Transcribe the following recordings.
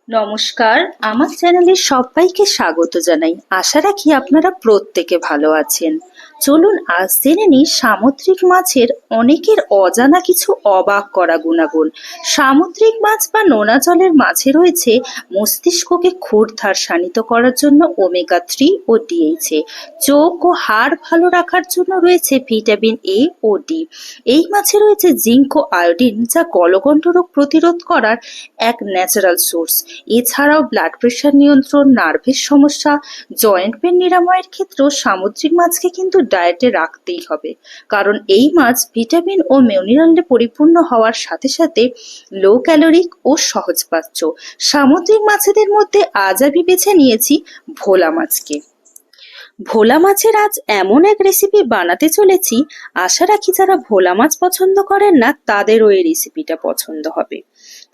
নমস্কার, আমার চ্যানেলে সবাইকে স্বাগত জানাই। আশা রাখি আপনারা প্রত্যেকে ভালো আছেন। চলুন আজ জেনে নিই সামুদ্রিক মাছের অনেকের অজানা কিছু অবাক করা গুণাগুণ। সামুদ্রিক মাছ বা নোনা জলের মাছে রয়েছে মস্তিষ্ককে ক্ষুরধার শানিত করার জন্য ওমেগা 3 ও ডিএইচএ। চোখ ও হাড় ভালো রাখার জন্য রয়েছে ভিটামিন এ ও ডি। এই মাছে রয়েছে জিঙ্ক ও আয়োডিন, যা গলগণ্ড রোগ প্রতিরোধ করার এক ন্যাচারাল সোর্স। এছাড়াও ব্লাড প্রেশার নিয়ন্ত্রণ, নার্ভের সমস্যা, জয়েন্ট পেন নিরাময়ের ক্ষেত্রেও সামুদ্রিক মাছকে কিন্তু ডায়েটে রাখতেই হবে, কারণ এই মাছ ভিটামিন ও মিনারেলে পরিপূর্ণ হওয়ার সাথে সাথে লো ক্যালোরিক ও সহজপাচ্য। সামুদ্রিক মাছেদের মধ্যে আজ আমি বেছে নিয়েছি ভোলা মাছকে। ভোলা মাছের আজ এমন এক রেসিপি বানাতে চলেছি, আশা রাখি যারা ভোলা মাছ পছন্দ করেন না তাদেরও এই রেসিপিটা পছন্দ হবে।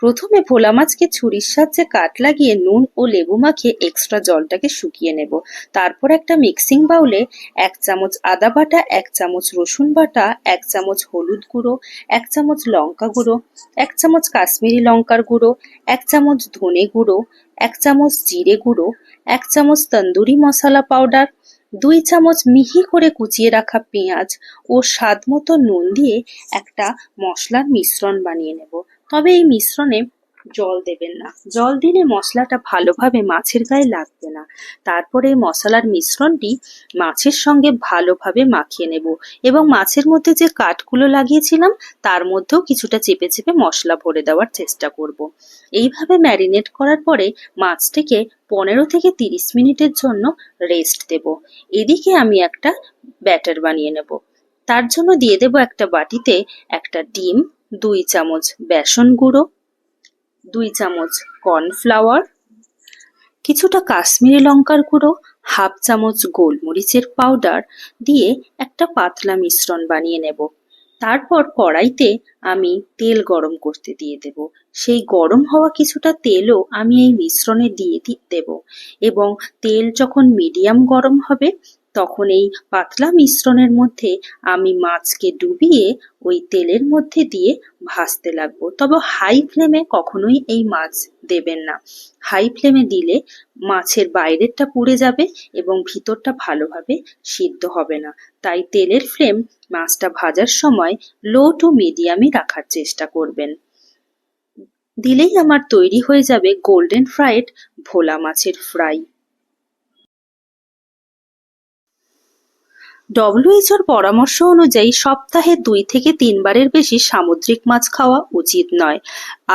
প্রথমে ভোলা মাছকে ছুরির সাহায্যে কাট লাগিয়ে নুন ও লেবু মাখিয়ে এক্সট্রা জলটাকে শুকিয়ে নেব। তারপর একটা মিক্সিং বাউলে 1 চামচ আদা বাটা, 1 চামচ রসুন বাটা, 1 চামচ হলুদ গুঁড়ো, 1 চামচ লঙ্কা গুঁড়ো, 1 চামচ কাশ্মীরি লঙ্কার গুঁড়ো, 1 চামচ ধনে গুঁড়ো, 1 চামচ জিরে গুঁড়ো, 1 চামচ তন্দুরি মশলা পাউডার, 2 চামচ মিহি করে কুচিয়ে রাখা পেঁয়াজ ও স্বাদ মতো নুন দিয়ে একটা মশলার মিশ্রণ বানিয়ে নেব। তবে এই মিশ্রণে জল দেবেন না, জল দিলে মশলাটা ভালোভাবে মাছের গায়ে লাগবে না। তারপরে এই মশলার মিশ্রণটি মাছের সঙ্গে ভালোভাবে মাখিয়ে নেব এবং মাছের মধ্যে যে কাঠগুলো লাগিয়েছিলাম তার মধ্যেও কিছুটা চেপে চেপে মশলা ভরে দেওয়ার চেষ্টা করব। এইভাবে ম্যারিনেট করার পরে মাছটিকে 15 থেকে 30 মিনিটের জন্য রেস্ট দেব। এদিকে আমি একটা ব্যাটার বানিয়ে নেব। তার জন্য দিয়ে দেব একটা বাটিতে একটা ডিম, 2 চামচ বেসন গুঁড়ো, 2 চামচ কর্নফ্লাওয়ার, কিছুটা কাশ্মীরি লঙ্কার গুঁড়ো, 1/2 চামচ গোলমরিচের পাউডার দিয়ে একটা পাতলা মিশ্রণ বানিয়ে নেব। তারপর কড়াইতে আমি তেল গরম করতে দিয়ে দেব। সেই গরম হওয়া কিছুটা তেলও আমি এই মিশ্রণে দিয়ে দেব এবং তেল যখন মিডিয়াম গরম হবে তখন এই পাতলা মিশ্রণের মধ্যে আমি মাছকে ডুবিয়ে ওই তেলের মধ্যে দিয়ে ভাজতে লাগবো। তবে হাই ফ্লেমে কখনোই এই মাছ দেবেন না। হাই ফ্লেমে দিলে মাছের বাইরেরটা পুড়ে যাবে এবং ভিতরটা ভালোভাবে সিদ্ধ হবে না। তাই তেলের ফ্লেম মাছটা ভাজার সময় লো টু মিডিয়ামে রাখার চেষ্টা করবেন। দিলেই আমার তৈরি হয়ে যাবে গোল্ডেন ফ্রাইড ভোলা মাছের ফ্রাই। WHO পরামর্শ অনুযায়ী সপ্তাহে 2 থেকে 3 বারের বেশি সামুদ্রিক মাছ খাওয়া উচিত নয়।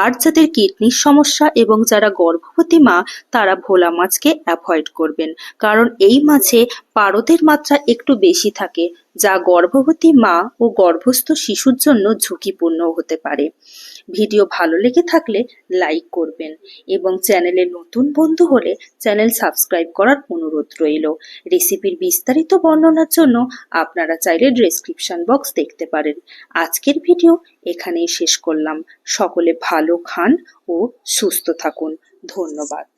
আর যাদের কিডনির সমস্যা এবং যারা গর্ভবতী মা তারা ভোলা মাছকে অ্যাভয়েড করবেন, কারণ এই মাছে পারদের মাত্রা একটু বেশি থাকে, যা গর্ভবতী মা ও গর্ভস্থ শিশুর জন্য ঝুঁকিপূর্ণ হতে পারে। ভিডিও ভালো লেগে থাকলে লাইক করবেন এবং চ্যানেলে নতুন বন্ধু হলে চ্যানেল সাবস্ক্রাইব করার অনুরোধ রইল। রেসিপির বিস্তারিত বর্ণনার জন্য আপনারা চাইলে ডেসক্রিপশন বক্স দেখতে পারেন। আজকের ভিডিও এখানেই শেষ করলাম। সকলে ভালো খান ও সুস্থ থাকুন। ধন্যবাদ।